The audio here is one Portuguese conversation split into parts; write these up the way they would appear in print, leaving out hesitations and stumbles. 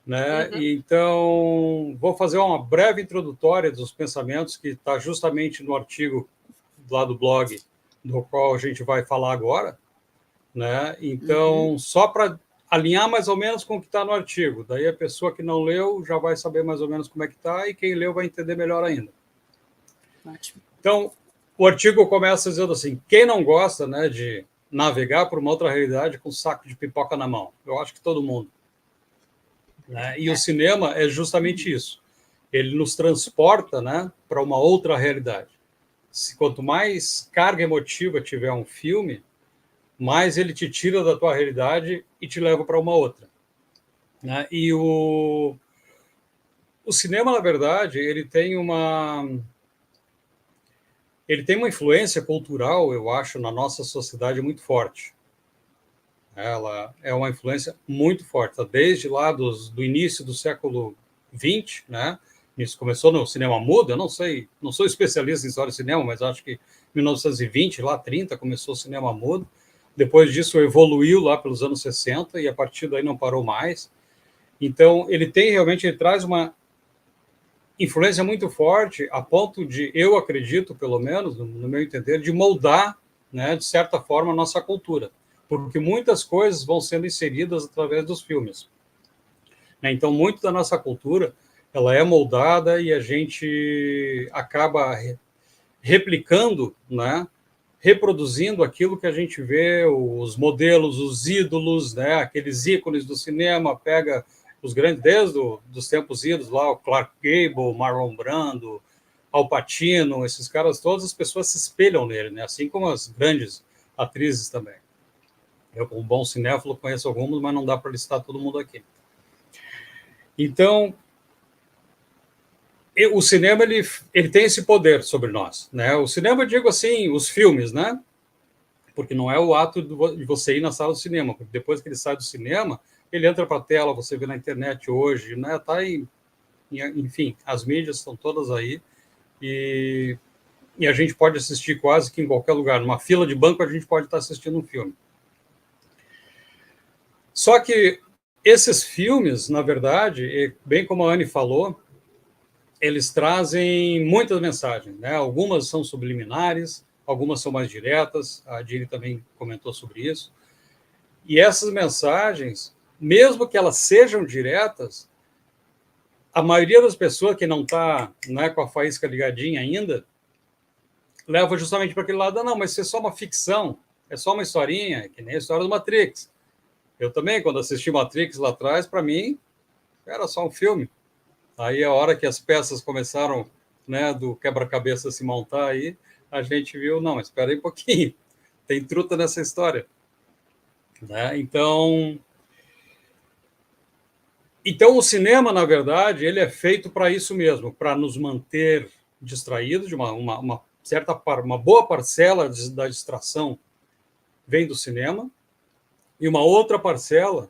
né? Então, vou fazer uma breve introdutória dos pensamentos que está justamente no artigo lá do blog, do qual a gente vai falar agora, né? Então, só para alinhar mais ou menos com o que está no artigo. Daí a pessoa que não leu já vai saber mais ou menos como é que está e quem leu vai entender melhor ainda. Ótimo. Então, o artigo começa dizendo assim, quem não gosta, né, de navegar por uma outra realidade com um saco de pipoca na mão? Eu acho que todo mundo. Né? E o cinema é justamente isso. Ele nos transporta, né, para uma outra realidade. Quanto mais carga emotiva tiver um filme, mais ele te tira da tua realidade e te leva para uma outra. Né? E o cinema, na verdade, ele tem uma influência cultural, eu acho, na nossa sociedade muito forte. Ela é uma influência muito forte, desde lá do início do século XX, né? Isso começou no cinema mudo, eu não sei, não sou especialista em história de cinema, mas acho que em 1920, lá 30, começou o cinema mudo. Depois disso evoluiu lá pelos anos 60 e a partir daí não parou mais. Então, ele traz uma influência muito forte a ponto de, eu acredito, pelo menos, no meu entender, de moldar, né, de certa forma, a nossa cultura. Porque muitas coisas vão sendo inseridas através dos filmes. Então, muito da nossa cultura, ela é moldada e a gente acaba replicando, né, reproduzindo aquilo que a gente vê, os modelos, os ídolos, né, aqueles ícones do cinema, pega os grandes, desde os tempos idos lá, o Clark Gable, Marlon Brando, Al Pacino, esses caras, todas as pessoas se espelham nele, né, assim como as grandes atrizes também. Eu, como bom cinéfilo, conheço algumas, mas não dá para listar todo mundo aqui. Então, o cinema ele tem esse poder sobre nós, né? O cinema, eu digo assim, os filmes, né? Porque não é o ato de você ir na sala do cinema, porque depois que ele sai do cinema, ele entra para a tela, você vê na internet hoje, né? Tá aí, enfim, as mídias estão todas aí e a gente pode assistir quase que em qualquer lugar. Numa fila de banco, a gente pode estar assistindo um filme. Só que esses filmes, na verdade, bem como a Anne falou, eles trazem muitas mensagens, né? Algumas são subliminares, algumas são mais diretas, a Dini também comentou sobre isso. E essas mensagens, mesmo que elas sejam diretas, a maioria das pessoas que não está, né, com a faísca ligadinha ainda, leva justamente para aquele lado, não, mas isso é só uma ficção, é só uma historinha, que nem a história do Matrix. Eu também, quando assisti Matrix lá atrás, para mim, era só um filme. Aí, a hora que as peças começaram, né, do quebra-cabeça se montar aí, a gente viu, não, mas espera aí um pouquinho, tem truta nessa história. Né? Então, o cinema, na verdade, ele é feito para isso mesmo, para nos manter distraídos, de uma boa parcela da distração vem do cinema, e uma outra parcela.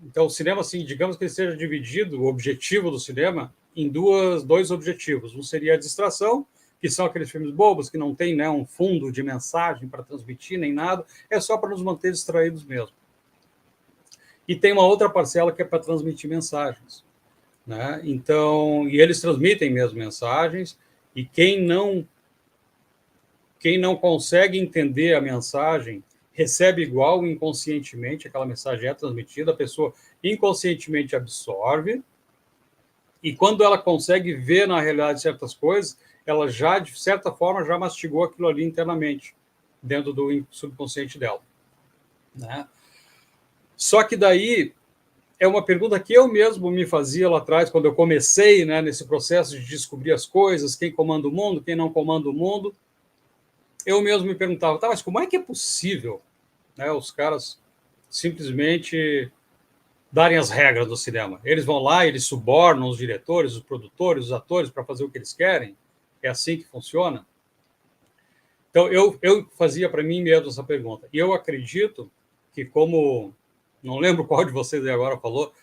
Então, o cinema, assim, digamos que ele seja dividido, o objetivo do cinema, em dois objetivos. Um seria a distração, que são aqueles filmes bobos, que não tem, né, um fundo de mensagem para transmitir, nem nada, é só para nos manter distraídos mesmo. E tem uma outra parcela que é para transmitir mensagens. Né? Então, e eles transmitem mesmo mensagens, e quem não consegue entender a mensagem recebe igual inconscientemente, aquela mensagem é transmitida, a pessoa inconscientemente absorve, e quando ela consegue ver na realidade certas coisas, ela já, de certa forma, já mastigou aquilo ali internamente, dentro do subconsciente dela. Né? Só que daí é uma pergunta que eu mesmo me fazia lá atrás, quando eu comecei, né, nesse processo de descobrir as coisas, quem comanda o mundo, quem não comanda o mundo. Eu mesmo me perguntava, tá, mas como é que é possível, né, os caras simplesmente darem as regras do cinema? Eles vão lá, eles subornam os diretores, os produtores, os atores para fazer o que eles querem? É assim que funciona? Então, eu fazia para mim mesmo essa pergunta. E eu acredito que, como não lembro qual de vocês aí agora falou,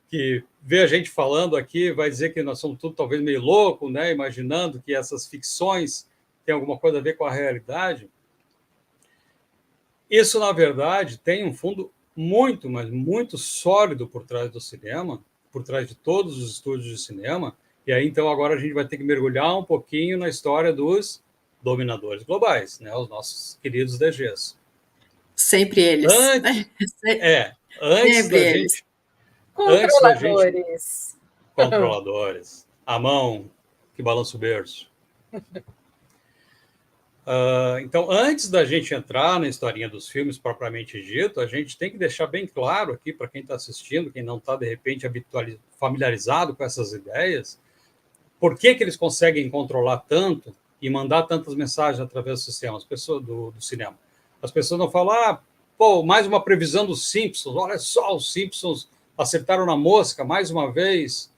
que vê a gente falando aqui, vai dizer que nós somos tudo talvez meio louco, né? Imaginando que essas ficções têm alguma coisa a ver com a realidade. Isso, na verdade, tem um fundo muito, mas muito sólido por trás do cinema, por trás de todos os estúdios de cinema. E aí, então, agora a gente vai ter que mergulhar um pouquinho na história dos dominadores globais, né? Os nossos queridos DGs. Sempre eles. Antes Sempre da eles. gente... Controladores. Controladores. A mão que balança o berço. Então, antes da gente entrar na historinha dos filmes propriamente dito, a gente tem que deixar bem claro aqui para quem está assistindo, quem não está, de repente, familiarizado com essas ideias, por que eles conseguem controlar tanto e mandar tantas mensagens através do sistema, as pessoas do cinema. As pessoas não falam, mais uma previsão dos Simpsons, olha só, os Simpsons acertaram na mosca mais uma vez,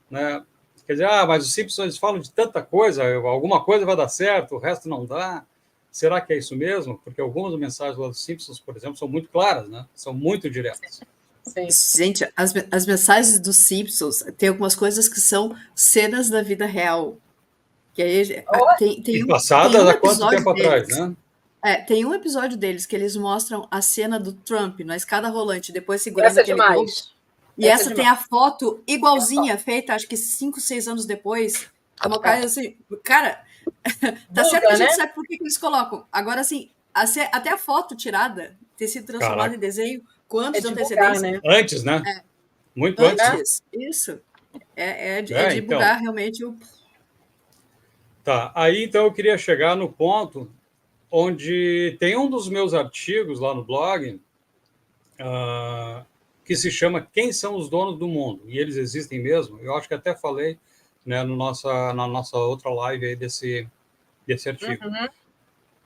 né? Quer dizer, mas os Simpsons eles falam de tanta coisa, alguma coisa vai dar certo, o resto não dá. Será que é isso mesmo? Porque algumas mensagens lá dos Simpsons, por exemplo, são muito claras, né? São muito diretas. Sim. Gente, as mensagens dos Simpsons tem algumas coisas que são cenas da vida real. Que aí, tem passadas há quanto tempo atrás, né? Tem um episódio deles que eles mostram a cena do Trump na escada rolante, depois segurando essa aquele globo. E essa tem a foto igualzinha, feita, acho que 5, 6 anos depois. É uma coisa assim, cara, tá certo que a gente sabe por que eles colocam. Agora, assim, até a foto tirada, ter sido transformada em desenho, com anos de antecedência. Né? Antes, né? Muito antes. Isso. É divulgar então, realmente o... Tá, aí então eu queria chegar no ponto onde tem um dos meus artigos lá no blog que se chama Quem são os donos do mundo? E eles existem mesmo? Eu acho que até falei, né, na nossa outra live aí desse artigo.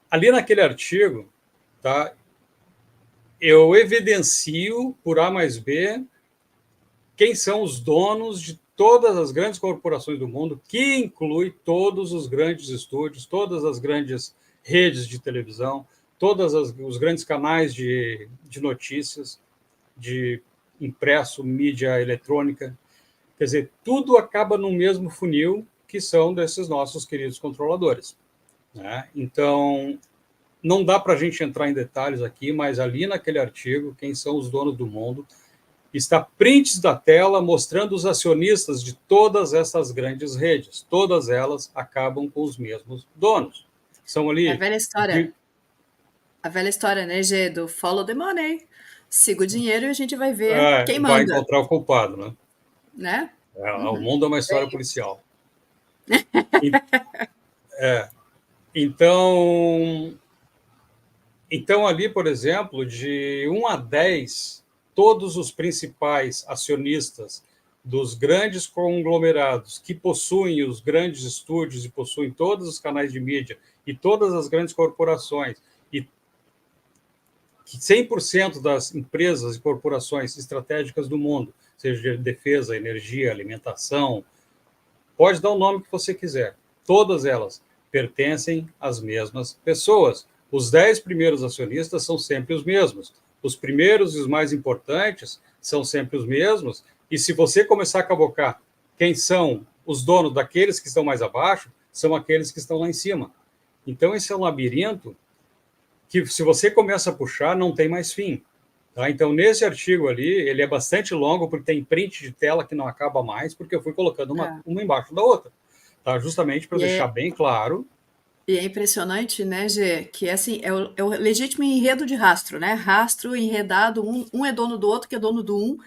Ali naquele artigo, tá, eu evidencio por A mais B quem são os donos de todas as grandes corporações do mundo, que inclui todos os grandes estúdios, todas as grandes redes de televisão, todos os grandes canais de notícias, de impresso, mídia eletrônica. Quer dizer, tudo acaba no mesmo funil que são desses nossos queridos controladores, né? Então, não dá para a gente entrar em detalhes aqui, mas ali naquele artigo, Quem são os donos do mundo, está prints da tela mostrando os acionistas de todas essas grandes redes. Todas elas acabam com os mesmos donos. São ali... A velha história. A velha história, né, Gê? Do follow the money. Siga o dinheiro e a gente vai ver quem manda. Vai encontrar o culpado, né? O mundo é uma história policial. Então, ali, por exemplo, de 1 a 10... todos os principais acionistas dos grandes conglomerados que possuem os grandes estúdios e possuem todos os canais de mídia e todas as grandes corporações e 100% das empresas e corporações estratégicas do mundo, seja de defesa, energia, alimentação, pode dar o nome que você quiser. Todas elas pertencem às mesmas pessoas. Os 10 primeiros acionistas são sempre os mesmos. Os primeiros e os mais importantes são sempre os mesmos, e se você começar a cabocar quem são os donos daqueles que estão mais abaixo, são aqueles que estão lá em cima. Então, esse é um labirinto que, se você começa a puxar, não tem mais fim. Tá? Então, nesse artigo ali, ele é bastante longo, porque tem print de tela que não acaba mais, porque eu fui colocando uma embaixo da outra. Tá? Justamente para deixar bem claro. E é impressionante, né, Gê, que assim, é o legítimo enredo de rastro, né? Rastro enredado, um é dono do outro, que é dono do um.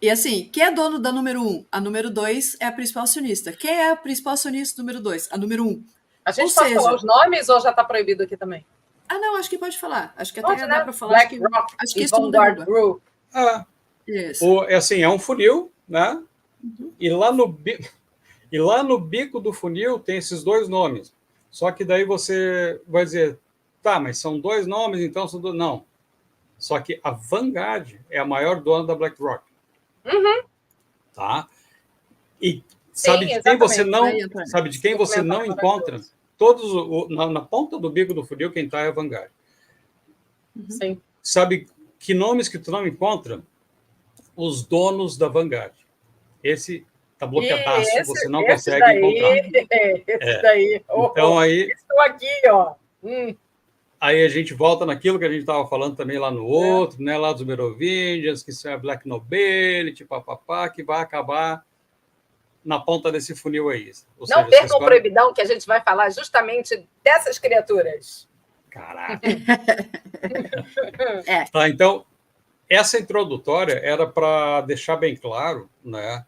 E assim, quem é dono da número 1? A número 2 é a principal acionista. Quem é a principal acionista número 2? A número 1. A gente pode falar os nomes ou já está proibido aqui também? Não, acho que pode falar. Acho que até dá para falar. BlackRock acho que e isso tudo Vanguard Group. É um funil, né? E lá no bico do funil tem esses 2 nomes. Só que daí você vai dizer, tá, mas são 2 nomes, então são 2... Não. Só que a Vanguard é a maior dona da BlackRock. Tá? E sabe de quem você não encontra? Na ponta do bico do funil, quem está é a Vanguard. Sim. Sabe que nomes que tu não encontra? Os donos da Vanguard. Esse está bloqueadaço, você não consegue encontrar. Esse daí. Então, aí... Estou aqui, ó. Aí a gente volta naquilo que a gente estava falando também lá no outro, né? Lá dos Merovingians, que isso é Black Nobility, papapá, que vai acabar na ponta desse funil aí. Ou não seja, percam o Proibidão, que a gente vai falar justamente dessas criaturas. Caraca! Tá, então, essa introdutória era para deixar bem claro, né,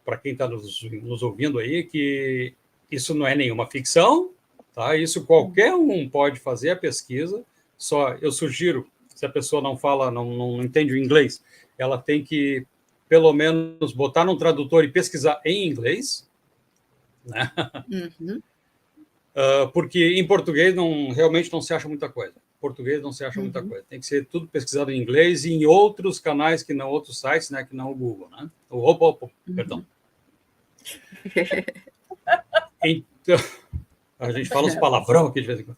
para quem está nos ouvindo aí, que isso não é nenhuma ficção, tá? Isso qualquer um pode fazer a pesquisa. Só eu sugiro, se a pessoa não fala, não entende o inglês, ela tem que pelo menos botar num tradutor e pesquisar em inglês, né? Uhum. Porque em português realmente não se acha muita coisa. Em português não se acha muita coisa. Tem que ser tudo pesquisado em inglês e em outros canais que não outros sites, né, que não o Google, né? Perdão. Então, a gente fala os palavrão aqui de vez em quando.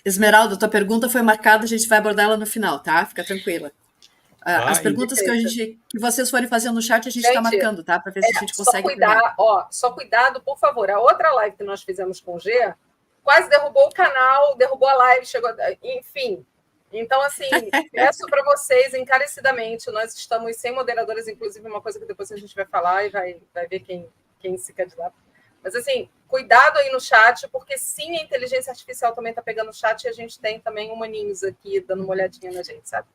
Esmeralda, tua pergunta foi marcada, a gente vai abordar ela no final, tá? Fica tranquila. As perguntas que vocês forem fazendo no chat, a gente está marcando, tá? Para ver se a gente consegue. Só cuidado, por favor. A outra live que nós fizemos com o G quase derrubou o canal, derrubou a live, chegou. Enfim. Então, assim, peço para vocês encarecidamente. Nós estamos sem moderadores, inclusive, uma coisa que depois a gente vai falar e vai ver quem se candidata. Mas, assim, cuidado aí no chat, porque sim, a inteligência artificial também está pegando o chat e a gente tem também humaninhos aqui dando uma olhadinha na gente, sabe?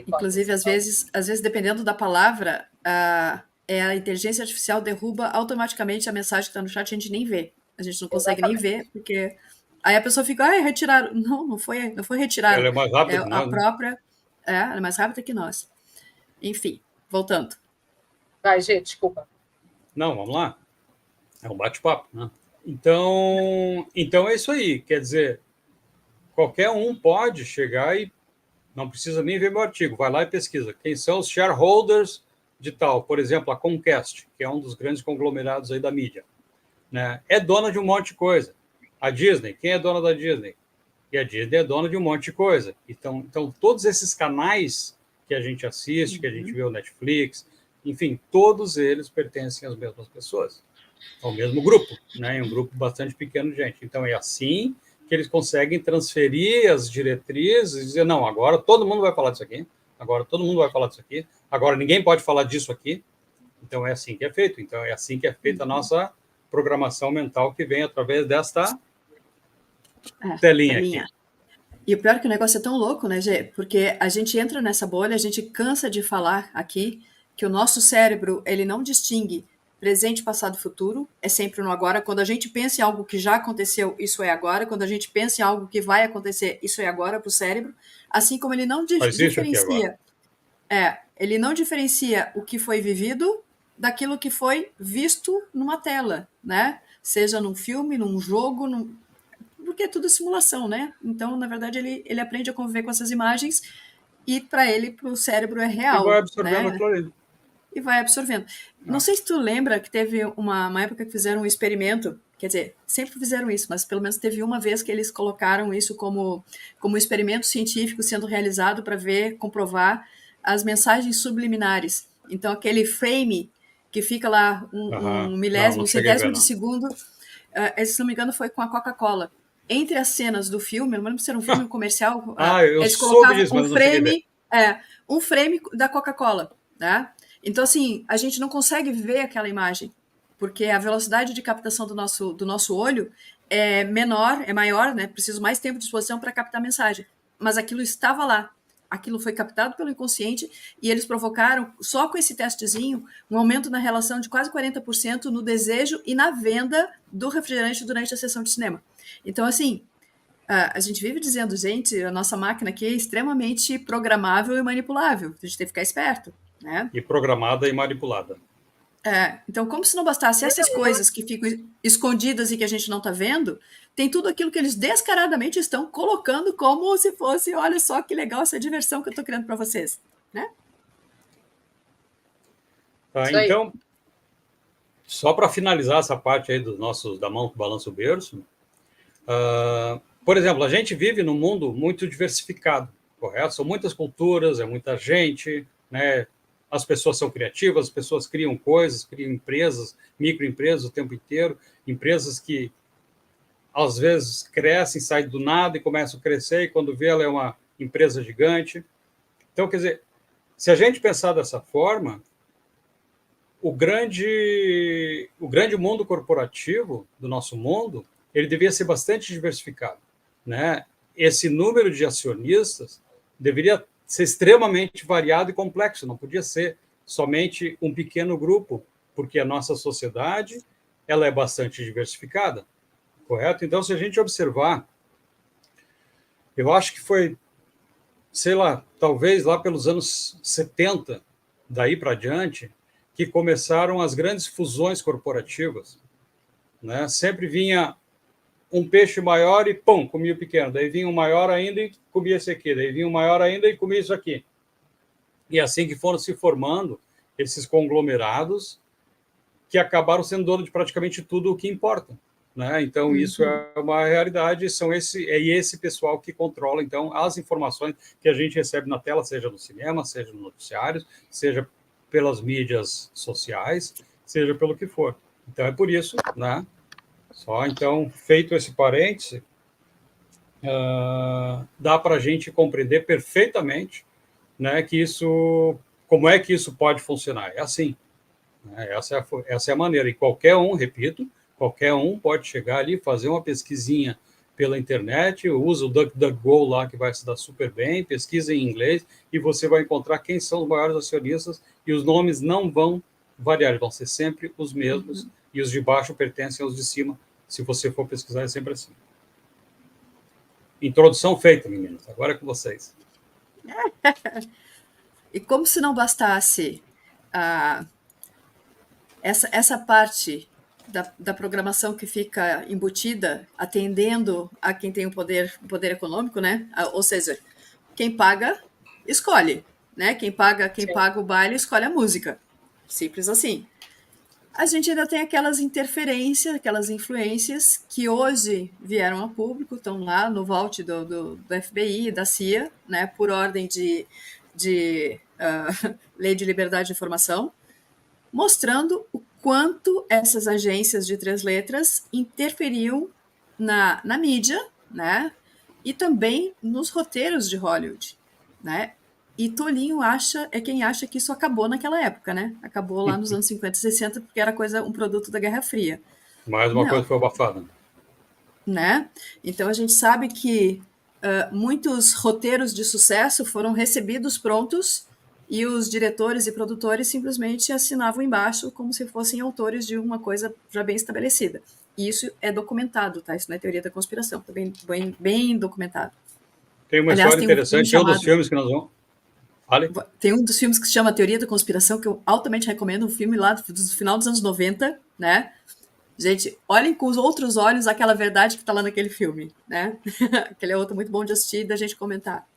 Inclusive, às vezes, dependendo da palavra, a inteligência artificial derruba automaticamente a mensagem que está no chat, a gente nem vê. A gente não consegue nem ver, porque aí a pessoa fica, retiraram. Não foi retirado. Ela é mais rápida que nós. A própria. Ela é mais rápida que nós. Enfim, voltando. Vai, gente, desculpa. Não, vamos lá. É um bate-papo, né? Então é isso aí. Quer dizer, qualquer um pode chegar e não precisa nem ver meu artigo. Vai lá e pesquisa. Quem são os shareholders de tal? Por exemplo, a Comcast, que é um dos grandes conglomerados aí da mídia, né? É dona de um monte de coisa. A Disney, quem é dona da Disney? E a Disney é dona de um monte de coisa. Então todos esses canais que a gente assiste, que a gente vê o Netflix, enfim, todos eles pertencem às mesmas pessoas, ao mesmo grupo, né? Um grupo bastante pequeno de gente. Então é assim que eles conseguem transferir as diretrizes e dizer, não, agora todo mundo vai falar disso aqui, agora todo mundo vai falar disso aqui, agora ninguém pode falar disso aqui. Então é assim que é feito. Então é assim que é feita a nossa programação mental, que vem através desta telinha aqui. E o pior é que o negócio é tão louco, né, Gê? Porque a gente entra nessa bolha, a gente cansa de falar aqui que o nosso cérebro, ele não distingue presente, passado e futuro, é sempre no agora. Quando a gente pensa em algo que já aconteceu, isso é agora. Quando a gente pensa em algo que vai acontecer, isso é agora para o cérebro. Assim como ele não diferencia. Ele não diferencia o que foi vivido daquilo que foi visto numa tela, né? Seja num filme, num jogo, porque é tudo simulação, né? Então, na verdade, ele aprende a conviver com essas imagens e para o cérebro é real. E vai absorvendo aquilo ali. E vai absorvendo. Não sei se tu lembra que teve uma época que fizeram um experimento, quer dizer, sempre fizeram isso, mas pelo menos teve uma vez que eles colocaram isso como um experimento científico sendo realizado para comprovar as mensagens subliminares. Então, aquele frame que fica lá um milésimo, centésimo de segundo, se não me engano, foi com a Coca-Cola. Entre as cenas do filme, não lembro se era um filme comercial, eles colocavam um frame da Coca-Cola, né? Então, assim, a gente não consegue ver aquela imagem, porque a velocidade de captação do nosso olho é maior, né? Preciso mais tempo de exposição para captar a mensagem. Mas aquilo estava lá. Aquilo foi captado pelo inconsciente e eles provocaram, só com esse testezinho, um aumento na relação de quase 40% no desejo e na venda do refrigerante durante a sessão de cinema. Então, assim, a gente vive dizendo, gente, a nossa máquina aqui é extremamente programável e manipulável. A gente tem que ficar esperto, né? E programada e manipulada. Então, como se não bastasse essas coisas que ficam escondidas e que a gente não está vendo, tem tudo aquilo que eles descaradamente estão colocando como se fosse, olha só que legal essa diversão que eu estou criando para vocês, né? Então, só para finalizar essa parte aí da mão que balança o berço, por exemplo, a gente vive num mundo muito diversificado, correto? São muitas culturas, é muita gente, né? As pessoas são criativas, as pessoas criam coisas, criam empresas, microempresas o tempo inteiro, empresas que às vezes crescem, saem do nada e começam a crescer, e quando vê, ela é uma empresa gigante. Então, quer dizer, se a gente pensar dessa forma, o grande mundo corporativo do nosso mundo, ele devia ser bastante diversificado, né? Esse número de acionistas deveria ser extremamente variado e complexo, não podia ser somente um pequeno grupo, porque a nossa sociedade ela é bastante diversificada, correto? Então, se a gente observar, eu acho que foi, sei lá, talvez lá pelos anos 70, daí para diante, que começaram as grandes fusões corporativas, né? Sempre vinha um peixe maior e, pum, comia o pequeno. Daí vinha um maior ainda e comia esse aqui. Daí vinha um maior ainda e comia isso aqui. E assim que foram se formando esses conglomerados que acabaram sendo dono de praticamente tudo o que importa, né? Então, isso é uma realidade. É esse pessoal que controla, então, as informações que a gente recebe na tela, seja no cinema, seja no noticiário, seja pelas mídias sociais, seja pelo que for. Então, é por isso, né? Só, então, feito esse parêntese, dá para a gente compreender perfeitamente, né, que como é que isso pode funcionar. É assim, né? Essa é a maneira. E qualquer um, repito, qualquer um pode chegar ali, fazer uma pesquisinha pela internet, usa o DuckDuckGo lá, que vai se dar super bem, pesquisa em inglês, e você vai encontrar quem são os maiores acionistas, e os nomes não vão variar, vão ser sempre os mesmos, e os de baixo pertencem aos de cima. Se você for pesquisar, é sempre assim. Introdução feita, meninas. Agora é com vocês. E como se não bastasse essa parte da programação que fica embutida, atendendo a quem tem o poder econômico, né? Ou seja, quem paga, escolhe, né? Quem paga o baile, escolhe a música. Simples assim. A gente ainda tem aquelas interferências, aquelas influências que hoje vieram a público, estão lá no vault do FBI, da CIA, né, por ordem de Lei de Liberdade de Informação, mostrando o quanto essas agências de 3 letras interferiam na mídia, né, e também nos roteiros de Hollywood, né? E Tolinho é quem acha que isso acabou naquela época, né? Acabou lá nos anos 50 e 60, porque era um produto da Guerra Fria. Mais uma coisa foi abafada. Né? Então a gente sabe que muitos roteiros de sucesso foram recebidos prontos e os diretores e produtores simplesmente assinavam embaixo como se fossem autores de uma coisa já bem estabelecida. E isso é documentado, tá? Isso não é teoria da conspiração, tá bem documentado. Tem uma história interessante, um dos filmes que nós vamos... Vale? Tem um dos filmes que se chama Teoria da Conspiração, que eu altamente recomendo, um filme lá do final dos anos 90, né? Gente, olhem com os outros olhos aquela verdade que tá lá naquele filme, né? Aquele é outro muito bom de assistir e da gente comentar.